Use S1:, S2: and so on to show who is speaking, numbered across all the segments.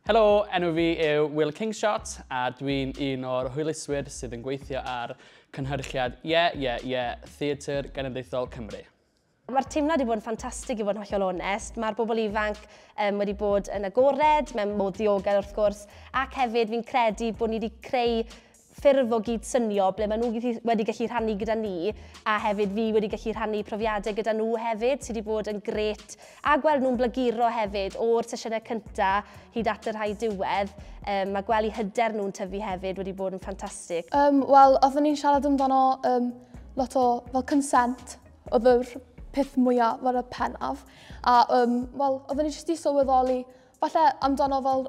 S1: Helo, enw fi yw Will Kingshot a dwi'n un o'r hwyluswyr sydd yn gweithio ar cynhyrchiad Theatr Genedlaethol Cymru.
S2: Mae'r teimlad wedi bod yn ffantastig i fod yn hollol onest. Mae'r bobl ifanc wedi bod yn agored, mewn modd diogel wrth gwrs, ac hefyd fi'n credu bod ni wedi creu ffurf o gydsynio ble maen nhw wedi gallu rhannu gyda ni, a hefyd fi wedi gallu rhannu profiadau gyda nhw hefyd, sydd wedi bod yn gret, a gweld nhw'n blaguro hefyd o'r sesiynau cyntaf hyd at yr rhai diwedd. Mae gwely hyder nhw'n tyfu hefyd wedi bod yn ffantastig.
S3: Wel, oeddwn ni'n siarad amdano lot o fel consent, oedd yr peth mwyaf fel y pennaf. A wel, oeddwn ni jyst i sylweddoli, falle amdano fel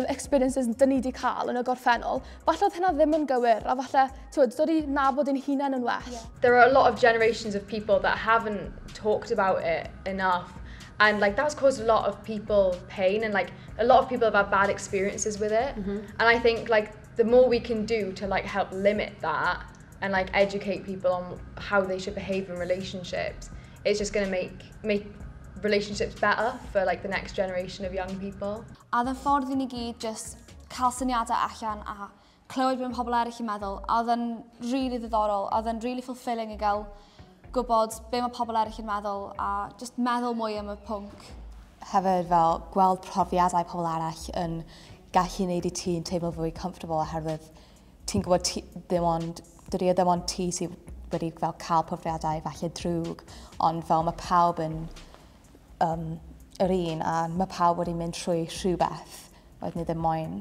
S3: experiences dyn ni wedi cael yn y gorffennol, falle oedd hynna ddim yn gywir, a falle dod i nabod ein hunain yn well.
S4: There are a lot of generations of people that haven't talked about it enough, and like that's caused a lot of people pain, and like a lot of people have had bad experiences with it. And I think like the more we can do to like help limit that and like educate people on how they should behave in relationships, it's just going to make relationships better for like the next generation of young people.
S5: A oedd yn ffordd i ni gyd just cael syniadau allan a clywed beth mae pobl eraill yn meddwl. A oedd yn really ddiddorol, a oedd yn really fulfilling i gael gwybod beth mae pobl eraill yn meddwl a just meddwl mwy am y pwnc.
S6: Hefyd fel gweld profiadau pobl eraill yn gallu gwneud i ti'n teimlo fwy comfortable oherwydd ti'n gwybod dydy ddim ond ti sydd wedi fel cael profiadau falle drwg, ond fel mae pawb yn yr un a mae pawb wedi mynd trwy rhywbeth oedd ni ddim moyn.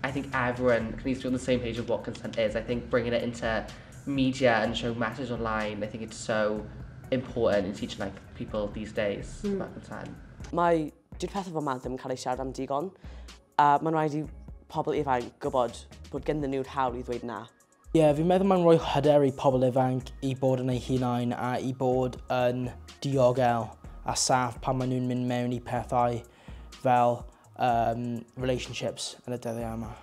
S7: I think everyone needs to be on the same page of what consent is. I think bringing it into media and showing messages online, I think it's so important in teaching like people these days about consent.
S8: Mae dyw'r pethau fel yma ddim yn cael ei siarad am digon, a mae'n rhaid i pobl ifanc gwybod bod ganddyn nhw'r hawl i ddweud na.
S9: Fi'n meddwl mae'n rhoi hyder i pobl ifanc i bod yn eu hunain a i bod yn diogel a saff pan maen nhw'n mynd mewn i pethau fel relationships yn y dyddiau yma.